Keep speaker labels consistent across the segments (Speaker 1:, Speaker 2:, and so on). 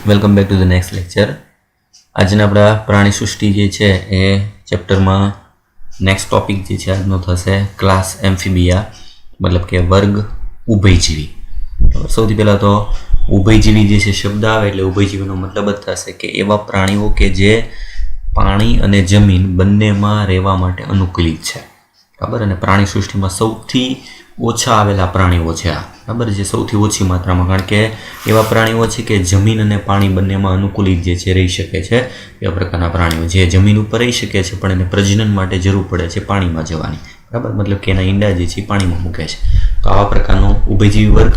Speaker 1: Welcome back to the next lecture. આજના આપણા પ્રાણી સૃષ્ટિ જે છે એ ચેપ્ટરમાં નેક્સ્ટ ટોપિક જે છે આજનો થશે ક્લાસ એમ્ફીબિયા, મતલબ કે વર્ગ ઉભયજીવી. સૌથી પહેલાં તો ઉભયજીવી જે છે શબ્દ આવે એટલે ઉભયજીવીનો મતલબ જ થશે કે એવા પ્રાણીઓ કે જે પાણી અને જમીન બંનેમાં રહેવા માટે અનુકૂલિત છે. બરાબર. અને પ્રાણી સૃષ્ટિમાં સૌથી ઓછા આવેલા પ્રાણીઓ છે આ. બરાબર. જે સૌથી ઓછી માત્રામાં, કારણ કે એવા પ્રાણીઓ છે કે જમીન અને પાણી બંનેમાં અનુકૂલિત જે છે રહી શકે છે. એવા પ્રકારના પ્રાણીઓ જે જમીન ઉપર રહી શકે છે પણ એને પ્રજનન માટે જરૂર પડે છે પાણીમાં જવાની. બરાબર. મતલબ કે એના ઈંડા જે છે પાણીમાં મૂકે છે. તો આવા પ્રકારનો ઉભયજીવી વર્ગ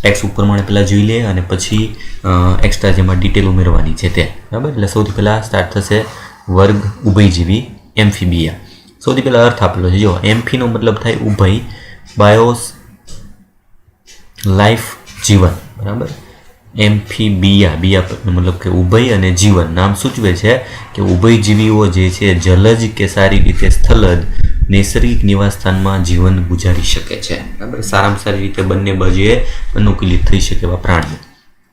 Speaker 1: ટેક્સ્ટ ઉપર પ્રમાણે પહેલાં જોઈ લે અને પછી એક્સ્ટ્રા જેમાં ડિટેલ ઉમેરવાની છે તે. બરાબર. એટલે સૌથી પહેલાં સ્ટાર્ટ થશે વર્ગ ઉભયજીવી એમ્ફીબિયા. સૌથી પહેલાં અર્થ આપેલો છે. જો એમ્ફીનો મતલબ થાય ઉભય, બાયોસ લાઈફ જીવન. બરાબર. એમ્ફીબિયા, બિયા મતલબ કે ઉભય અને જીવન. નામ સૂચવે છે કે ઉભયજીવીઓ જે છે જલજ કે સારી રીતે સ્થલજ નૈસર્ગિક નિવાસસ્થાનમાં જીવન ગુજારી શકે છે. બરાબર. સારામાં સારી રીતે બંને બાજુએ અનુકૂલિત થઈ શકે એવા પ્રાણીઓ.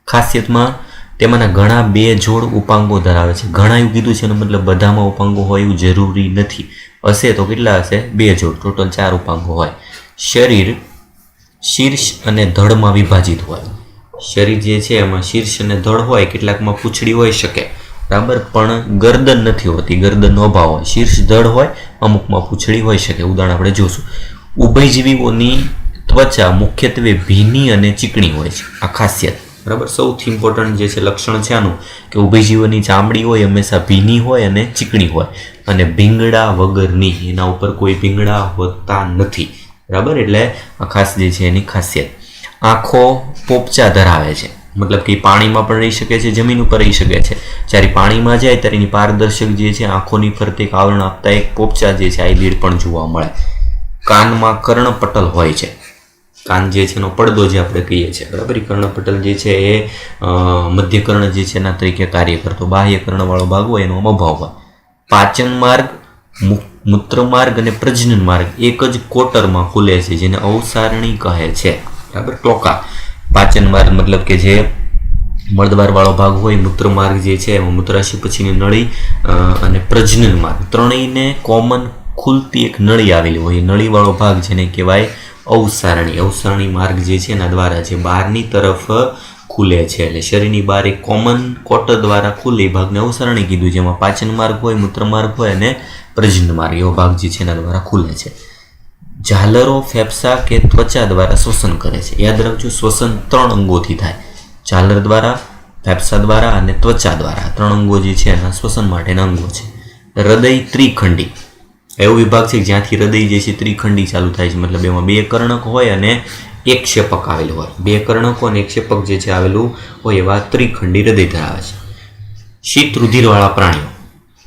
Speaker 1: ખાસિયતમાં તેમાંના ઘણા બે જોડ ઉપાંગો ધરાવે છે. ઘણા એવું કીધું છે એનો મતલબ બધામાં ઉપાંગો હોય એવું જરૂરી નથી. હશે તો કેટલા હશે? બે જોડ, ટોટલ 4 ઉપાંગો હોય. શરીર શીર્ષ અને ધડમાં વિભાજિત હોય. શરીર જે છે એમાં શીર્ષ અને ધડ હોય, કેટલાકમાં પૂંછડી હોઈ શકે. બરાબર. પણ ગરદન નથી હોતી, ગરદનનો અભાવ હોય. શીર્ષ ધડ હોય, અમુકમાં પૂંછડી હોઈ શકે. ઉદાહરણ આપણે જોશું. ઉભયજીવીઓની ત્વચા મુખ્યત્વે ભીની અને ચીકણી હોય છે. આ ખાસિયત. બરાબર. સૌથી ઇમ્પોર્ટન્ટ જે છે લક્ષણ છે આનું કે ઉભયજીવીઓની ચામડી હોય હંમેશા ભીની હોય અને ચીકણી હોય અને ભીંગડા વગરની. એના ઉપર કોઈ ભીંગડા હોતા નથી. બરાબર. એટલે આ ખાસ જે છે એની ખાસિયત. આંખો પોપચા ધરાવે છે, મતલબ કે પાણીમાં પણ રહી શકે છે, જમીન ઉપર રહી શકે છે. જ્યારે પાણીમાં જાય ત્યારે એની પારદર્શક જે છે આંખોની ફરતે એક આવરણ આપતા એક પોપચા જે છે આઈલિડ પણ જોવા મળે. કાનમાં કર્ણપટલ હોય છે. કાન જે છે એનો પડદો જે આપણે કહીએ છીએ. બરાબર. કર્ણપટલ જે છે એ મધ્યકર્ણ જે છે એના તરીકે કાર્ય કરતો બાહ્ય કર્ણવાળો ભાગ હોય એનો અભાવ હોય. પાચન માર્ગ, મૂત્રમાર્ગ અને પ્રજનન માર્ગ એક જ કોટરમાં ખુલે છે, જેને અવસારણી કહે છે. બરાબર. ટોકા. પાચન માર્ગ મતલબ કે જે મળદ્વાર વાળો ભાગ હોય, મૂત્રમાર્ગ જે છે એમાં મૂત્રાશય પછીની નળી અને પ્રજનન માર્ગ, ત્રણેયને કોમન ખુલતી એક નળી આવેલી હોય. નળી વાળો ભાગ જેને કહેવાય અવસારણી. અવસારણી માર્ગ જે છે એના દ્વારા જે બહારની તરફ ખુલે છે, એટલે શરીરની બહાર એક કોમન કોટર દ્વારા ખુલે ભાગને અવસારણી કીધું. જેમાં પાચન માર્ગ હોય, મૂત્રમાર્ગ હોય અને પ્રજનન માર્ગ એવો ભાગ જે છે એના દ્વારા ખુલે છે. ઝાલરો ફેફસા કે ત્વચા દ્વારા શ્વસન કરે છે. યાદ રાખજો, શ્વસન 3 અંગોથી થાય. ઝાલર દ્વારા, ફેફસા દ્વારા અને ત્વચા દ્વારા. 3 અંગો જે છે એના શ્વસન માટેના અંગો છે. હૃદય ત્રિખંડી એવો વિભાગ છે જ્યાંથી હૃદય જે છે ત્રિખંડી ચાલુ થાય છે. મતલબ એમાં 2 કર્ણક હોય અને એક ક્ષેપક આવેલું હોય. 2 કર્ણકો અને એક ક્ષેપક જે છે આવેલું હોય એવા ત્રિખંડી હૃદય ધરાવે છે. શીત રુધિરવાળા પ્રાણીઓ.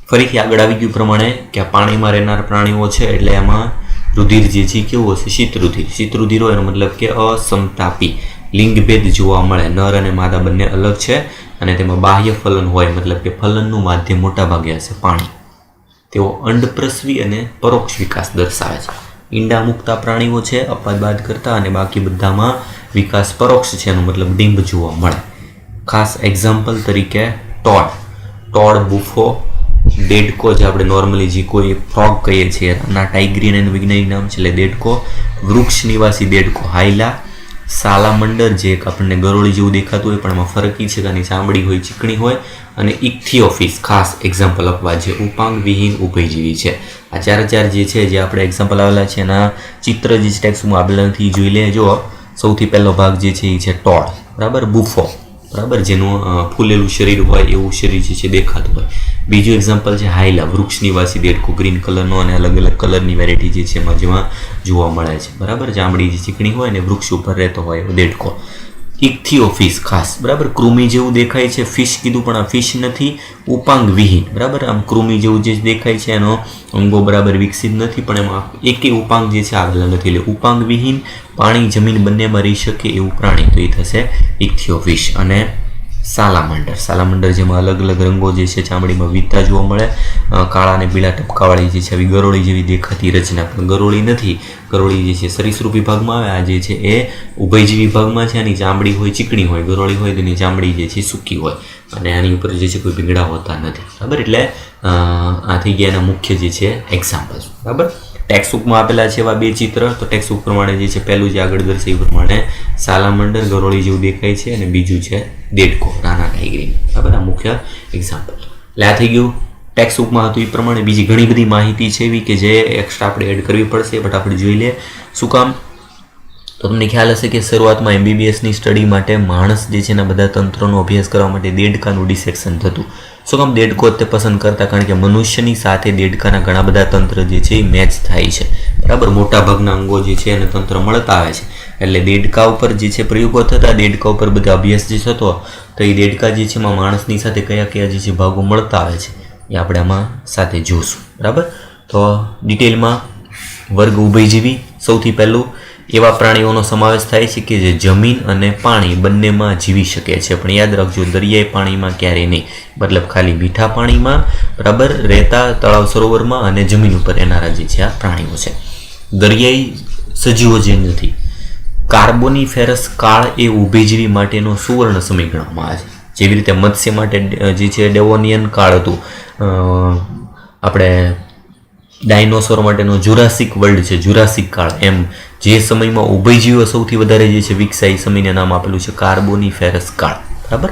Speaker 1: ફરીથી આગળ આવી ગયું પ્રમાણે કે આ પાણીમાં રહેનાર પ્રાણીઓ છે એટલે એમાં રુધિર જે છે કેવું હશે? શીત રુધિર. શીત રુધિર હોય એનો મતલબ કે અસમતાપી. લિંગભેદ જોવા મળે. નર અને માદા બંને અલગ છે અને તેમાં બાહ્ય ફલન હોય, મતલબ કે ફલનનું માધ્યમ મોટા ભાગે હશે પાણી. તેઓ અંડપ્રસવી અને પરોક્ષ વિકાસ દર્શાવે છે. ઈંડા મૂકતા પ્રાણીઓ છે અપવાદ બાદ કરતા, અને બાકી બધામાં વિકાસ પરોક્ષ છે, એનો મતલબ ડિંબ જોવા મળે. ખાસ એક્ઝામ્પલ તરીકે ટોડ, બુફો, દેડકો જે આપણે નોર્મલી જે કોઈ ફ્રોગ કહીએ છીએ, ના ટાઈગ્રીન એનું વૈજ્ઞાનિક નામ છે એટલે દેડકો. વૃક્ષ નિવાસી દેડકો હાયલા. સાલામંડર જે એક આપણને ગરોળી જેવું દેખાતું હોય પણ એમાં ફરક છે કે આની ચામડી હોય ચીકણી હોય. અને ઇક્થિયોફિસ ખાસ એક્ઝામ્પલ આપવા જે ઉપાંગ વિહીન ઉભયજીવી છે. આ 4 જે છે જે આપણે એક્ઝામ્પલ આવેલા છે એના ચિત્ર જે ટેક્સ્ટમાં આપેલા નથી જોઈ લેજો. સૌથી પહેલો ભાગ જે છે એ છે ટોડ. બરાબર. બુફો. બરાબર. જેનું ફૂલેલું શરીર હોય એવું શરીર જે છે દેખાતું હોય. બીજું એક્ઝામ્પલ છે હાયલા, વૃક્ષ નિવાસી દેડકો. ગ્રીન કલરનો અને અલગ અલગ કલરની વેરાયટી જે છે જેમાં જોવા મળે છે. બરાબર. ચામડી જે ચીકણી હોય ને વૃક્ષ ઉપર રહેતો હોય એવો દેડકો. ઇક્થિયોફિસ ખાસ. બરાબર. કૃમિ જેવું દેખાય છે. ફિશ કીધું પણ આ ફિશ નથી, ઉપાંગ વિહીન. બરાબર. આમ કૃમિ જેવું જે દેખાય છે એનો અંગો બરાબર વિકસિત નથી પણ એમાં એકે ઉપાંગ જે છે આવેલા નથી. એટલે ઉપાંગ વિહીન, પાણી જમીન બંનેમાં રહી શકે એવું પ્રાણી તો એ થશે ઇક્થિયોફિસ. અને સાલામંડર જેમાં અલગ અલગ રંગો જે છે ચામડીમાં વિવિધતા જોવા મળે. કાળા અને પીળા ટપકાવાળી જે છે આવી ગરોળી જેવી દેખાતી રચના, પણ ગરોળી નથી. ગરોળી જે છે સરીસૃપ વિભાગમાં આવે. આ જે છે એ ઉભયજીવી વિભાગમાં છે. આની ચામડી હોય ચીકણી હોય, ગરોળી હોય તેની ચામડી જે છે સૂકી હોય. અને આની ઉપર જે છે કોઈ ભીંગડા હોતા નથી, બરાબર. એટલે આ થઈ ગયા એના મુખ્ય જે છે એક્ઝામ્પલ, બરાબર. ટેક્સ્ટ બુકમાં આપેલા છે એવા બે ચિત્ર. તો ટેક્સ્ટ બુક પ્રમાણે જે છે પહેલું જે આગળ દર્શાવ્યું એ પ્રમાણે સાલામંડર ગરોળી જેવું દેખાય છે, અને બીજું છે દેડકો, નાના ટાઈગ્રી, બરાબર. આ મુખ્ય એક્ઝામ્પલ. એટલે આ થઈ ગયું ટેક્સ્ટ બુકમાં હતું એ પ્રમાણે. બીજી ઘણી બધી માહિતી છે એવી કે જે એક્સ્ટ્રા આપણે એડ કરવી પડશે, બટ આપણે જોઈ લઈએ શું કામ. તો તમને ખ્યાલ હશે કે શરૂઆતમાં MBBSની સ્ટડી માટે માણસ જે છે એના બધા તંત્રોનો અભ્યાસ કરવા માટે દેડકાનું ડિસેક્શન થતું. શું કામ દેડકો તે પસંદ કરતા? કારણ કે મનુષ્યની સાથે દેડકાના ઘણા બધા તંત્ર જે છે એ મેચ થાય છે, બરાબર. મોટા ભાગના અંગો જે છે એને તંત્ર મળતા આવે છે. એટલે દેડકા ઉપર જે છે પ્રયોગો થતા, દેડકા ઉપર બધા અભ્યાસ જે થતો, તો એ દેડકા જે છે એમાં માણસની સાથે કયા કયા જે છે ભાગો મળતા આવે છે એ આપણે આમાં સાથે જોઈશું, બરાબર. તો ડિટેલમાં વર્ગ ઉભયજીવી. સૌથી પહેલું એવા પ્રાણીઓનો સમાવેશ થાય છે કે જે જમીન અને પાણી બંનેમાં જીવી શકે છે, પણ યાદ રાખજો દરિયાઈ પાણીમાં ક્યારેય નહીં. મતલબ ખાલી મીઠા પાણીમાં, બરાબર, રહેતા તળાવ સરોવરમાં અને જમીન ઉપર રહેનારા જે છે આ પ્રાણીઓ છે. દરિયાઈ સજીવો જે નથી. કાર્બોનિફેરસ કાળ એ ઉભયજીવી માટેનો સુવર્ણ સમય ગણવામાં આવે છે. જેવી રીતે મત્સ્ય માટે જે છે ડેવોનિયન કાળ હતું, આપણે ડાયનોસોર માટેનો જુરાસિક વર્લ્ડ છે, જુરાસિક કાળ. એમ જે સમયમાં ઉભયજીવીઓ સૌથી વધારે જે છે વિકસાય એ સમયને નામ આપેલું છે કાર્બોનિફેરસ કાળ, બરાબર.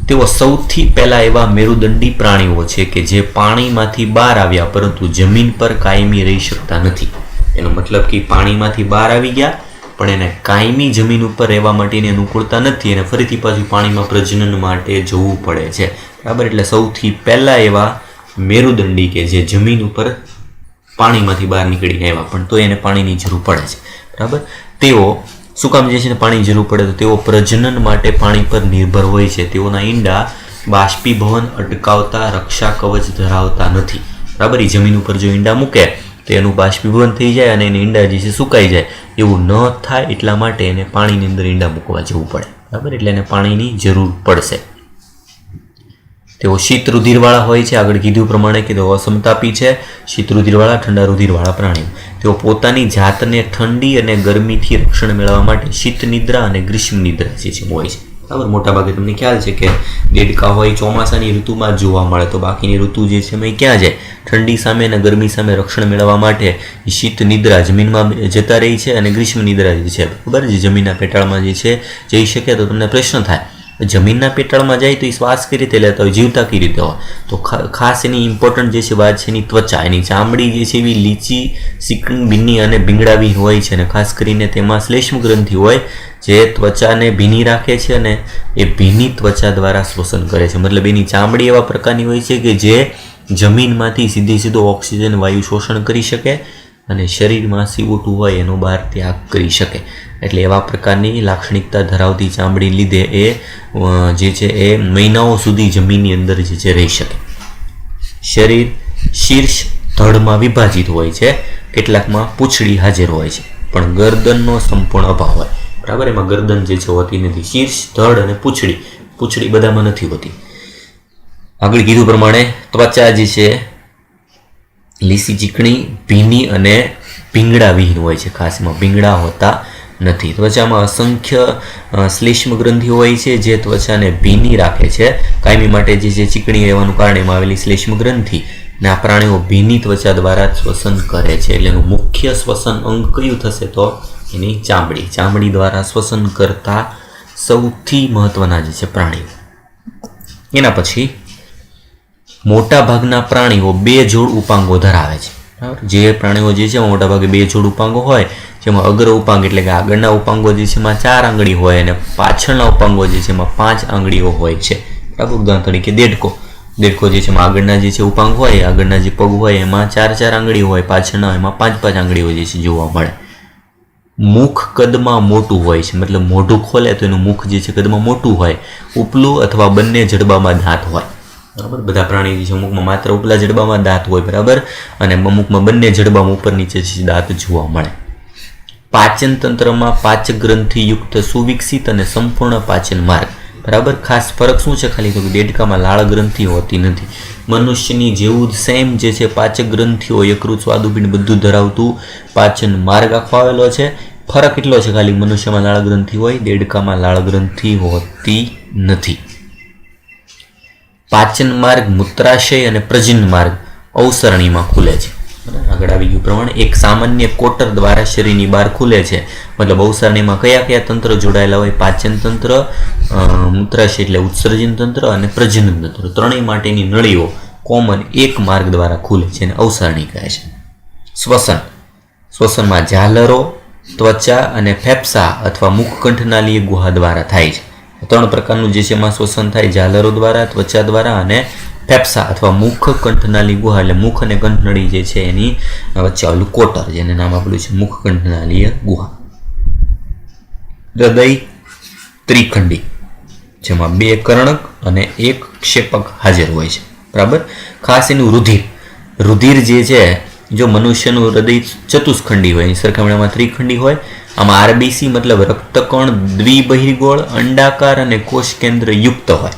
Speaker 1: તેઓ સૌથી પહેલા એવા મેરુદંડી પ્રાણીઓ છે કે જે પાણીમાંથી બહાર આવ્યા પરંતુ જમીન પર કાયમી રહી શકતા નથી. એનો મતલબ કે પાણીમાંથી બહાર આવી ગયા પણ એને કાયમી જમીન ઉપર રહેવા માટેની અનુકૂળતા નથી, અને ફરીથી પાછું પાણીમાં પ્રજનન માટે જવું પડે છે, બરાબર. એટલે સૌથી પહેલા એવા મેરુદંડી કે જે જમીન ઉપર પાણીમાંથી બહાર નીકળીને આવ્યા પણ તો એને પાણીની જરૂર પડે છે, બરાબર. તેઓ શું કામ જે છે પાણીની જરૂર પડે? તો તેઓ પ્રજનન માટે પાણી પર નિર્ભર હોય છે. તેઓના ઈંડા બાષ્પીભવન અટકાવતા રક્ષા કવચ ધરાવતા નથી, બરાબર. એ જમીન ઉપર જો ઈંડા મૂકે તો એનું બાષ્પીભવન થઈ જાય અને એને ઈંડા જે છે સુકાઈ જાય. એવું ન થાય એટલા માટે એને પાણીની અંદર ઈંડા મૂકવા જવું પડે, બરાબર. એટલે એને પાણીની જરૂર પડશે. તેઓ શીત રુધિરવાળા હોય છે. આગળ કીધું પ્રમાણે કે તેઓ અસમતાપી છે, શીત રુધિરવાળા, ઠંડા રુધિરવાળા પ્રાણીઓ. તેઓ પોતાની જાતને ઠંડી અને ગરમીથી રક્ષણ મેળવવા માટે શીત નિદ્રા અને ગ્રીષ્મ નિદ્રા જે છે હોય છે, બરાબર. મોટાભાગે તમને ખ્યાલ છે કે દેડકા હોય ચોમાસાની ઋતુમાં જ જોવા મળે, તો બાકીની ઋતુ જે છે એમાં ક્યાં જાય? ઠંડી સામે અને ગરમી સામે રક્ષણ મેળવવા માટે શીત નિદ્રા જમીનમાં જતા રહી છે, અને ગ્રીષ્મ નિદ્રા જે છે, બરાબર, જે જમીનના પેટાળમાં જે છે જઈ શકે. તો તમને પ્રશ્ન થાય જમીનના પેટાળમાં જાય તો એ શ્વાસ કઈ રીતે લેતા હોય, જીવતા કઈ રીતે હોય? તો ખાસ એની ઇમ્પોર્ટન્ટ જે છે વાત છે એની ત્વચા. એની ચામડી જે છે એવી લીચી, ચીકણી, ભીની અને ભીંગડાવી હોય છે, અને ખાસ કરીને તેમાં શ્લેષ્મ ગ્રંથિ હોય જે ત્વચાને ભીની રાખે છે અને એ ભીની ત્વચા દ્વારા શ્વસન કરે છે. મતલબ એની ચામડી એવા પ્રકારની હોય છે કે જે જમીનમાંથી સીધો ઓક્સિજન વાયુ શોષણ કરી શકે અને શરીરમાં CO2 હોય એનો બહાર ત્યાગ કરી શકે. એટલે એવા પ્રકારની લાક્ષણિકતા ધરાવતી ચામડી લીધે એ જે છે એ મહિનાઓ સુધી જમીનની અંદર જે છે રહી શકે. શરીર શીર્ષ ધડમાં વિભાજિત હોય છે, કેટલાકમાં પૂંછડી હાજર હોય છે, પણ ગરદનનો સંપૂર્ણ અભાવ હોય, બરાબર. એમાં ગરદન જે છે હોતી નથી. શીર્ષ, ધડ અને પૂંછડી બધામાં નથી હોતી. આગળ કીધું પ્રમાણે ત્વચા જે છે લીસી, ચીકણી, ભીની અને ભીંગડાવિહીન હોય છે. ખાસ એમાં ભીંગડા હોતા નથી. ત્વચામાં અસંખ્ય શ્લેષ્મ ગ્રંથિઓ હોય છે જે ત્વચાને ભીની રાખે છે. કાયમી માટે જે છે ચીકણી રહેવાનું કારણ એમાં આવેલી શ્લેષ્મ ગ્રંથિ, અને આ પ્રાણીઓ ભીની ત્વચા દ્વારા શ્વસન કરે છે. એટલે એનું મુખ્ય શ્વસન અંગ કયું થશે? તો એની ચામડી દ્વારા શ્વસન કરતા સૌથી મહત્વના જે છે પ્રાણીઓ. એના પછી મોટા ભાગના પ્રાણીઓ 2 જોડ ઉપાંગો ધરાવે છે, બરાબર. જે પ્રાણીઓ જે છે મોટા ભાગે 2 જોડ ઉપાંગો હોય, જેમાં અગ્ર ઉપાંગ એટલે કે આગળના ઉપાંગો જે છે એમાં 4 આંગળી હોય અને પાછળના ઉપાંગો જે છે એમાં 5 આંગળીઓ હોય છે, બરાબર. ઉદાહરણ તરીકે દેડકો જે છે એમાં આગળના જે છે ઉપાંગ હોય, આગળના જે પગ હોય એમાં 4 આંગળીઓ હોય, પાછળના એમાં 5 આંગળીઓ જે છે જોવા મળે. મુખ કદમાં મોટું હોય છે, મતલબ મોઢું ખોલે તો એનું મુખ જે છે કદમાં મોટું હોય. ઉપલું અથવા બંને જડબામાં દાંત હોય, બરાબર. બધા પ્રાણી જે છે અમુકમાં માત્ર ઉપલા જડબામાં દાંત હોય, બરાબર, અને અમુકમાં બંને જડબામાં ઉપર નીચે દાંત જોવા મળે. પાચન તંત્રમાં પાચક ગ્રંથિયુક્ત સુવિકસિત અને સંપૂર્ણ પાચન માર્ગ, બરાબર. ખાસ ફરક શું છે? ખાલી તો દેડકામાં લાળ ગ્રંથિ હોતી નથી. મનુષ્યની જેવું જ સેમ જે છે પાચક ગ્રંથિઓ, યકૃત, સ્વાદુપિંડ બધું ધરાવતું પાચન માર્ગ આખો આવેલો છે. ફરક એટલો છે ખાલી મનુષ્યમાં લાળ ગ્રંથિ હોય, દેડકામાં લાળ ગ્રંથિ હોતી નથી. પાચન માર્ગ, મૂત્રાશય અને પ્રજનન માર્ગ અવસરણીમાં ખુલે છે. આગળ આવી ગયું પ્રમાણે એક સામાન્ય કોટર દ્વારા શરીરની બહાર ખુલે છે. મતલબ અવસરણીમાં કયા કયા તંત્ર જોડાયેલા હોય? પાચન તંત્ર, મૂત્રાશય એટલે ઉત્સર્જન તંત્ર અને પ્રજનન તંત્ર. ત્રણેય માટેની નળીઓ કોમન એક માર્ગ દ્વારા ખુલે છે અને અવસરણી કહે છે. શ્વસનમાં ઝાલરો, ત્વચા અને ફેફસા અથવા મુખકંઠનાલીય ગુહા દ્વારા થાય છે. ત્રણ પ્રકારનું જે છે એમાં શ્વસન થાય: ઝાલરો દ્વારા, ત્વચા દ્વારા અને ફેફસા અથવા મુખ કંઠનાલી ગુહા. એટલે મુખ અને કંઠનળી જે છે એની વચ્ચે આવેલું કોટર, જેને નામ આપેલું છે મુખ કંઠનાલીય ગુહા. હૃદય ત્રિખંડી, જેમાં 2 કર્ણક અને 1 ક્ષેપક હાજર હોય છે. બરાબર. ખાસ એનું રુધિર જે છે, જો મનુષ્યનું હૃદય ચતુષ્ખંડી હોય, એની સરખામણીમાં ત્રિખંડી હોય. આમાં આરબીસી મતલબ રક્તકણ દ્વિબહિર્ગોળ, અંડાકાર અને કોષ કેન્દ્ર યુક્ત હોય.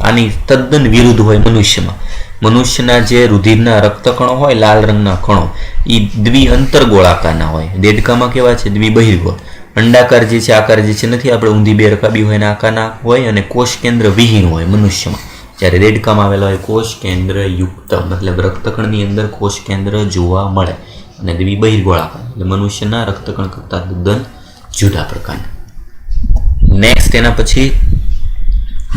Speaker 1: આની તદ્દન વિરુદ્ધ હોય મનુષ્યમાં. મનુષ્યના જે રુધિરના રક્તકણો હોય, લાલ રંગના કણો, એ દ્વિઅંતરગોળાકારના હોય. દેડકામાં કેવા છે? દ્વિબહિર્ગોળ. અંડાકાર જે છે, આકાર જે છે નથી આપણે ઊંધી બે રકાબી હોય એના આકારના હોય, અને કોષ કેન્દ્ર વિહીન હોય મનુષ્યમાં. જ્યારે દેડકામાં આવેલા હોય કોષ કેન્દ્ર યુક્ત, મતલબ રક્તકણની અંદર કોષ કેન્દ્ર જોવા મળે, અને દ્વિબહિર્ગોળાકાર એટલે મનુષ્યના રક્તકણ કરતા તદ્દન જુદા પ્રકારના. નેક્સ્ટ એના પછી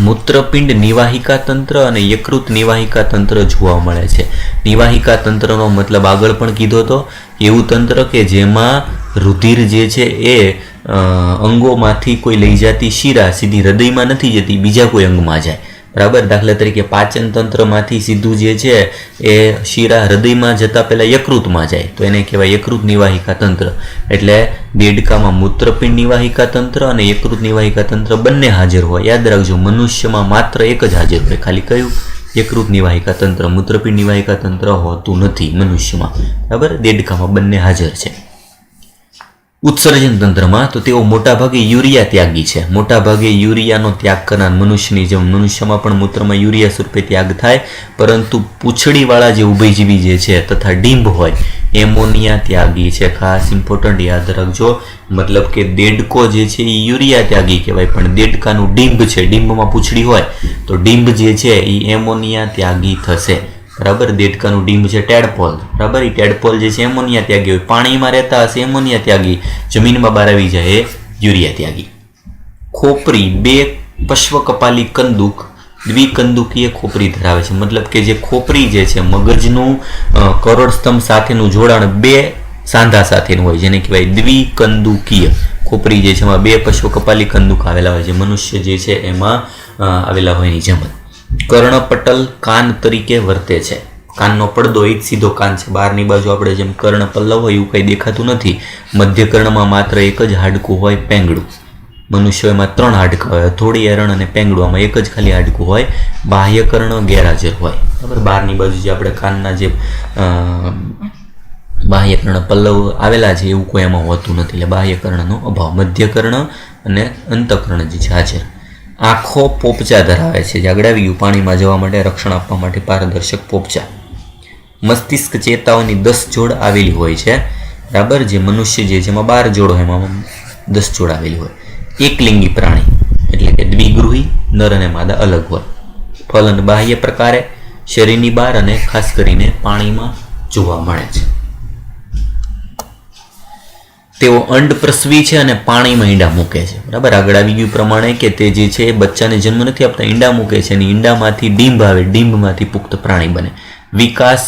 Speaker 1: મૂત્રપિંડ નિવાહિકા તંત્ર અને યકૃત નિવાહિકા તંત્ર જોવા મળે છે. નિવાહિકા તંત્રનો મતલબ આગળ પણ કીધો હતો, એવું તંત્ર કે જેમાં રુધિર જે છે એ અંગોમાંથી કોઈ લઈ જતી શિરા સીધી હૃદયમાં નથી જતી, બીજા કોઈ અંગમાં જાય. બરાબર. દાખલા તરીકે પાચન તંત્રમાંથી સીધું જે છે એ શિરા હૃદયમાં જતા પહેલાં યકૃતમાં જાય, તો એને કહેવાય યકૃત નિવાહિકા તંત્ર. એટલે દેડકામાં મૂત્રપિંડ નિવાહિકા તંત્ર અને યકૃત નિવાહિકા તંત્ર બંને હાજર હોય. યાદ રાખજો, મનુષ્યમાં માત્ર એક જ હાજર હોય, ખાલી કયું? યકૃત નિવાહિકા તંત્ર. મૂત્રપિંડ નિવાહિકા તંત્ર હોતું નથી મનુષ્યમાં. બરાબર. દેડકામાં બંને હાજર છે. ઉત્સર્જન તંત્રમાં તો તેઓ મોટાભાગે યુરિયા ત્યાગી છે. મોટાભાગે યુરિયાનો ત્યાગ કરનાર મનુષ્યની જેમ મનુષ્યમાં પણ મૂત્રમાં યુરિયા સ્વરૂપે ત્યાગ થાય, પરંતુ પૂંછડીવાળા જે ઉભયજીવી જે છે તથા ડીંભ હોય, એમોનિયા ત્યાગી છે. ખાસ ઇમ્પોર્ટન્ટ યાદ રાખજો. મતલબ કે દેડકો જે છે એ યુરિયા ત્યાગી કહેવાય, પણ દેડકાનું ડીંભ છે, ડીંભમાં પૂંછડી હોય તો ડીંભ જે છે એ એમોનિયા ત્યાગી થશે. બરાબર. દેડકાનું ડીંભ છે ટેડપોલ. બરાબર. એ ટેડપોલ જે છે એમોનિયા ત્યાગી હોય. પાણીમાં રહેતા હશે એમોનિયા ત્યાગી, જમીનમાં બહાર આવી જાય એ યુરિયા ત્યાગી. ખોપરી 2 પશ્વકપાલી કંદુક દ્વિકંદુકીય ખોપરી ધરાવે છે. મતલબ કે જે ખોપરી જે છે મગજનું કરોડસ્તંભ સાથેનું જોડાણ 2 સાંધા સાથેનું હોય, જેને કહેવાય દ્વિકંદુકીય ખોપરી જે છે એમાં 2 પશ્વકપાલી કંદુક આવેલા હોય છે. મનુષ્ય જે છે એમાં આવેલા હોય એની જેમ. કર્ણપટલ કાન તરીકે વર્તે છે. કાનનો પડદો એક સીધો કાન છે, બહારની બાજુ આપણે જેમ કર્ણ પલ્લવ હોય એવું કંઈ દેખાતું નથી. મધ્ય કર્ણમાં માત્ર એક જ હાડકું હોય, પેંગડું. મનુષ્યોમાં 3 હાડકાં હોય, હથોડી, એરણ અને પેંગડું. આમાં એક જ ખાલી હાડકું હોય. બાહ્ય કર્ણ ગેરહાજર હોય. બરાબર. બહારની બાજુ જે આપણે કાનના જે બાહ્ય કર્ણ પલ્લવ આવેલા છે એવું કોઈ એમાં હોતું નથી, એટલે બાહ્ય કર્ણનો અભાવ. મધ્ય કર્ણ અને અંતઃકર્ણ જે છે હાજર. આંખો પોપચા ધરાવે છે, જે આગળ આવી ગયું, પાણીમાં જવા માટે, રક્ષણ આપવા માટે પારદર્શક પોપચા. મસ્તિષ્ક ચેતાઓની 10 જોડ આવેલી હોય છે. બરાબર. જે મનુષ્ય જે છે એમાં 12 જોડ હોય, એમાં 10 જોડ આવેલી હોય. એકલિંગી પ્રાણી એટલે કે દ્વિગૃહી, નર અને માદા અલગ હોય. ફલન બાહ્ય પ્રકારે શરીરની બહાર અને ખાસ કરીને પાણીમાં જોવા મળે છે. તેઓ અંડ પ્રસવી છે અને પાણીમાં ઈંડા મૂકે છે. બરાબર. આગળ આવી ગયું પ્રમાણે કે તે જે છે બચ્ચાને જન્મ નથી આપતા, ઈંડા મૂકે છે અને ઈંડામાંથી ડીંભ આવે, ડીંભમાંથી પુખ્ત પ્રાણી બને. વિકાસ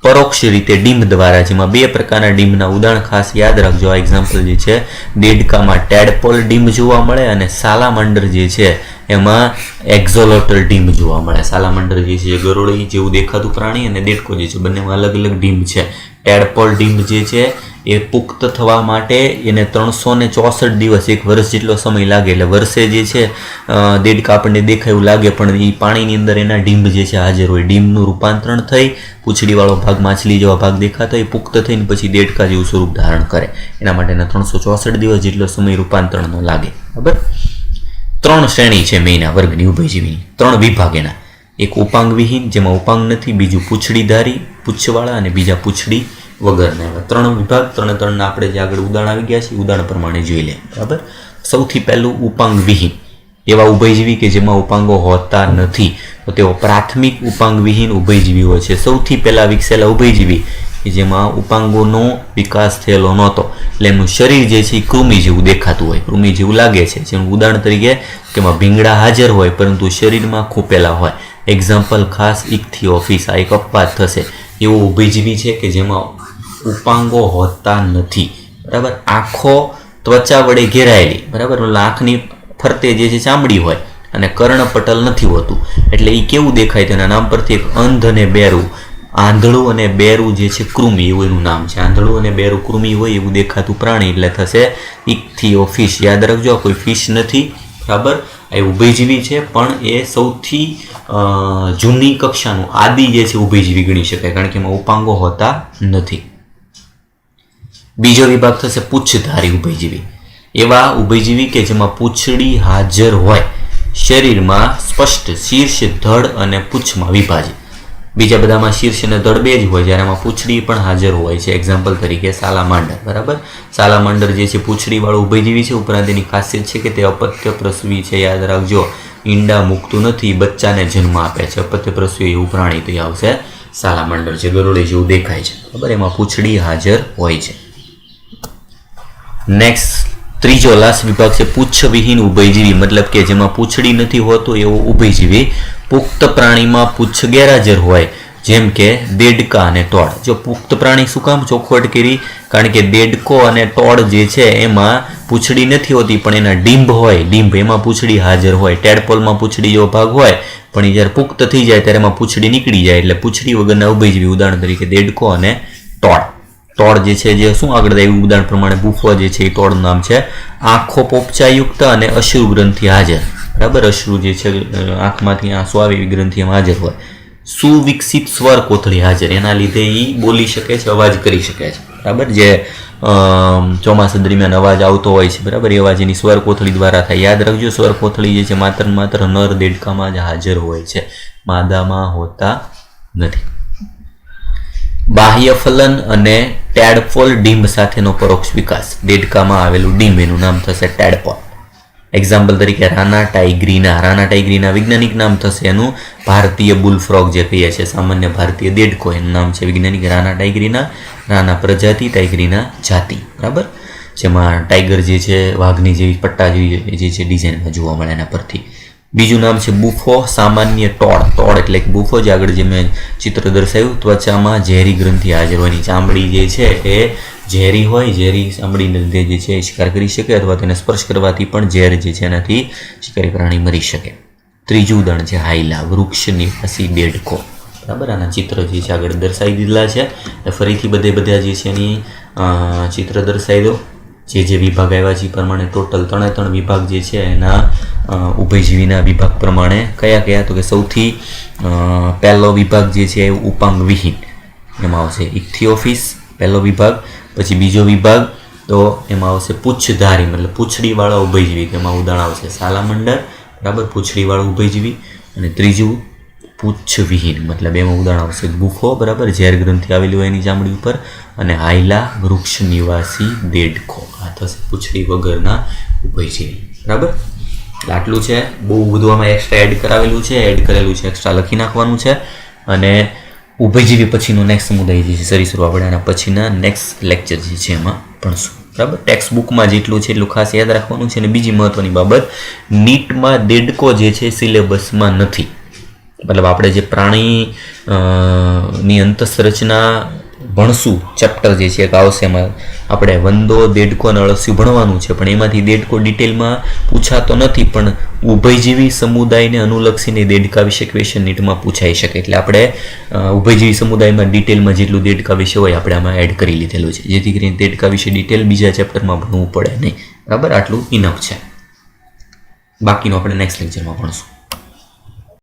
Speaker 1: પરોક્ષ રીતે ડીંભ દ્વારા, જેમાં 2 પ્રકારના ડીંભના ઉદાહરણ ખાસ યાદ રાખજો. આ એક્ઝામ્પલ જે છે દેડકામાં ટેડપોલ ડીંભ જોવા મળે અને સાલામાન્ડર જે છે એમાં એક્ઝોલોટલ ડીંભ જોવા મળે. સાલામાન્ડર જે છે ગરોળી જેવું દેખાતું પ્રાણી અને દેડકો જે છે બંનેમાં અલગ અલગ ડીંભ છે. ટેડપોલ ડીંભ જે છે એ પુખ્ત થવા માટે એને 364 દિવસ, 1 વર્ષ જેટલો સમય લાગે. એટલે વર્ષે જે છે દેડકા આપણને દેખાય એવું લાગે, પણ એ પાણીની અંદર એના ડીંભ જે છે હાજર હોય. ડીંભનું રૂપાંતરણ થઈ પૂંછડીવાળો ભાગ માછલી જેવા ભાગ દેખાતો એ પુખ્ત થઈને પછી દેડકા જેવું સ્વરૂપ ધારણ કરે. એના માટેના 364 દિવસ જેટલો સમય રૂપાંતરણનો લાગે. બરાબર. 3 શ્રેણી છે મેઈના વર્ગની ઉભયજીવીની, 3 વિભાગ એના. એક ઉપાંગ વિહીન, જેમાં ઉપાંગ નથી, બીજું પૂંછડીધારી પૂંછવાળા અને બીજા પૂંછડી વગરના. એવા 3 વિભાગ. 3 આપણે જે આગળ ઉદાહરણ આવી ગયા છે ઉદાહરણ પ્રમાણે જોઈ લે. બરાબર. સૌથી પહેલું ઉપાંગ વિહીન. એવા ઉભયજીવી કે જેમાં ઉપાંગો હોતા નથી તો તેઓ પ્રાથમિક ઉપાંગવિહીન ઉભયજીવી હોય છે. સૌથી પહેલા વિકસેલા ઉભયજીવી કે જેમાં ઉપાંગોનો વિકાસ થયેલો નહોતો એટલે એમનું શરીર જે છે એ કૃમિ જેવું દેખાતું હોય, કૃમિ જેવું લાગે છે. જેનું ઉદાહરણ તરીકે કે એમાં ભીંગડા હાજર હોય પરંતુ શરીરમાં ખૂંપેલા હોય. એક્ઝામ્પલ ખાસ ઇક્થિઓફિસ, આ એક અપવાદ થશે. એવું ઉભયજીવી છે કે જેમાં ઉપાંગો હોતા નથી. બરાબર. આંખો ત્વચા વડે ઘેરાયેલી, બરાબર, આંખની ફરતે જે છે ચામડી હોય અને કર્ણપટલ નથી હોતું એટલે એ કેવું દેખાય તેના નામ પરથી એક અંધ અને બેરું, આંધળું અને બેરું જે છે કૃમિ એવું એનું નામ છે. આંધળું અને બેરું કૃમિ હોય એવું દેખાતું પ્રાણી એટલે થશે ઇક્થિઓફિશ. યાદ રાખજો, કોઈ ફિશ નથી. બરાબર. એ ઉભયજીવી છે પણ એ સૌથી જૂની કક્ષાનું આદિ જે છે ઉભયજીવી ગણી શકાય કારણ કે એમાં ઉપાંગો હોતા નથી. બીજો વિભાગ થશે પૂંછધારી ઉભયજીવી. એવા ઉભયજીવી કે જેમાં પૂંછડી હાજર હોય, શરીરમાં સ્પષ્ટ શીર્ષ, ધડ અને પૂંછમાં વિભાજિત. બીજા બધામાં શીર્ષ અને ધડ બે જ હોય જ્યારે આમાં પૂંછડી પણ હાજર હોય છે. એક્ઝામ્પલ તરીકે સાલામાંડર. બરાબર. સાલામાંડર જે છે પૂંછડીવાળું ઉભયજીવી છે. ઉપરાંત એની ખાસિયત છે કે તે અપત્ય પ્રસવી છે. યાદ રાખજો, ઈંડા મૂકતું નથી, બચ્ચાને જન્મ આપે છે. અપત્ય પ્રસવી એવું પ્રાણી તો એ આવશે સાલામાંડર, જે ગરુડે જેવું દેખાય છે. બરાબર. એમાં પૂંછડી હાજર હોય છે. નેક્સ્ટ ત્રીજો લાસ્ટ વિભાગ છે પૂંછવિહીન ઉભયજીવી, મતલબ કે જેમાં પૂંછડી નથી હોતું એવું ઉભયજીવી. પુખ્ત પ્રાણીમાં પૂંછ ગેરહાજર હોય જેમ કે દેડકા અને ટોળ. જો પુખ્ત પ્રાણી શું કામ ચોખવટ કરી? કારણ કે દેડકો અને ટોળ જે છે એમાં પૂંછડી નથી હોતી પણ એના ડીંભ હોય, ડીંભ એમાં પૂંછડી હાજર હોય. ટેડપોલમાં પૂંછડી જેવો ભાગ હોય પણ એ જ્યારે પુખ્ત થઈ જાય ત્યારે એમાં પૂંછડી નીકળી જાય એટલે પૂંછડી વગરના ઉભયજીવી. ઉદાહરણ તરીકે દેડકો અને ટોળ. ટોળ જે છે જે શું આગળ એવું ઉદાહરણ પ્રમાણે બુફો જે છે એ ટોળનું નામ છે. આંખો પોપચાયુક્ત અને અશ્રુ ગ્રંથિ હાજર. બરાબર. અશ્રુ જે છે આંખમાંથી આંસુ આવે એવી ગ્રંથિ એમાં હાજર હોય. સુવિકસિત સ્વર કોથળી હાજર, એના લીધે એ બોલી શકે છે, અવાજ કરી શકે છે. બરાબર. જે ચોમાસા દરમિયાન અવાજ આવતો હોય છે, બરાબર, એ અવાજ એની સ્વર કોથળી દ્વારા થાય. યાદ રાખજો, સ્વર કોથળી જે છે માત્ર નર દેડકામાં જ હાજર હોય છે, માદામાં હોતા નથી. બાહ્ય ફલન અને ટેડપોલ ડીંભ સાથેનો પરોક્ષ વિકાસ. દેડકામાં આવેલું ડીંભ એનું નામ થશે ટેડપોલ. એક્ઝામ્પલ તરીકે રાના ટાઇગ્રીના. રાના ટાઇગ્રીના વૈજ્ઞાનિક નામ થશે એનું ભારતીય બુલફ્રોગ જે કહીએ છીએ, સામાન્ય ભારતીય દેડકો, એનું નામ છે વૈજ્ઞાનિક રાના ટાઇગ્રીના. રાના પ્રજાતિ, ટાઇગ્રીના જાતિ. બરાબર. જેમાં ટાઈગર જે છે વાઘની જેવી પટ્ટા જેવી જે છે ડિઝાઇનમાં જોવા મળે એના પરથી. બીજું નામ છે બુફો, સામાન્ય ટોળ. ટોળ એટલે કે બુફો, જે આગળ જે મેં ચિત્ર દર્શાવ્યું. ત્વચામાં ઝેરી ગ્રંથિ હાજર હોય. એની ચામડી જે છે એ ઝેરી હોય, ઝેરી ચામડીને લીધે જે છે એ શિકાર કરી શકે અથવા તેને સ્પર્શ કરવાથી પણ ઝેર જે છે એનાથી શિકારી પ્રાણી મરી શકે. ત્રીજું ઉદાહરણ છે હાઈલા, વૃક્ષ નિવાસી દેડકો. બરાબર. આના ચિત્ર જે છે આગળ દર્શાવી દીધેલા છે. ફરીથી બધા જે છે એની ચિત્ર દર્શાવી દો. જે વિભાગ આવ્યા છે એ પ્રમાણે ટોટલ 3 વિભાગ જે છે એના ઉભયજીવીના વિભાગ પ્રમાણે કયા તો કે સૌથી પહેલો વિભાગ જે છે એ ઉપાંગ વિહીન, એમાં આવશે ઇક્થિઓફિસ પહેલો વિભાગ. પછી બીજો વિભાગ તો એમાં આવશે પૂંછધારી, મતલબ પૂંછડીવાળા ઉભયજીવી, તેમાં ઉદાહરણ આવશે સાલામંડર. બરાબર. પૂંછડીવાળું ઉભયજીવી. અને ત્રીજું પૂંછવિહીન, મતલબ એમાં ઉદાહરણ આવશે બુફો. બરાબર. ઝેર ગ્રંથિ આવેલી હોય એની ચામડી ઉપર. અને હાઈલા, વૃક્ષ નિવાસી દેડકો. આ થશે પૂંછડી વગરના ઉભયજીવી. બરાબર. આટલું છે. બહુ બધું આમાં એક્સ્ટ્રા એડ કરેલું છે, એક્સ્ટ્રા લખી નાખવાનું છે. અને ઉભયજીવી પછીનો નેક્સ્ટ સમુદાય જે છે સરીસૃપ આપણે આના પછીના નેક્સ્ટ લેક્ચર જે છે એમાં ભણશું. બરાબર. ટેક્સ્ટ બુકમાં જેટલું છે એટલું ખાસ યાદ રાખવાનું છે. અને બીજી મહત્વની બાબત, નીટમાં દેડકો જે છે સિલેબસમાં નથી. મતલબ આપણે જે પ્રાણી ની અંતઃસંરચના ભણશું ચેપ્ટર જે છે એક આવશે, એમાં આપણે વંદો, દેડકો અને અળસિયું ભણવાનું છે. પણ એમાંથી દેડકો ડિટેલમાં પૂછાતો નથી, પણ ઉભયજીવી સમુદાયને અનુલક્ષીને દેડકા વિશે ક્વેશ્ચન નીટમાં પૂછાઈ શકે. એટલે આપણે ઉભયજીવી સમુદાયમાં ડિટેલમાં જેટલું દેડકા વિશે હોય આપણે આમાં એડ કરી લીધેલું છે, જેથી કરીને દેડકા વિશે ડિટેલ બીજા ચેપ્ટરમાં ભણવું પડે નહીં. બરાબર. આટલું ઇનફ છે. બાકીનું આપણે નેક્સ્ટ લેક્ચરમાં ભણશું.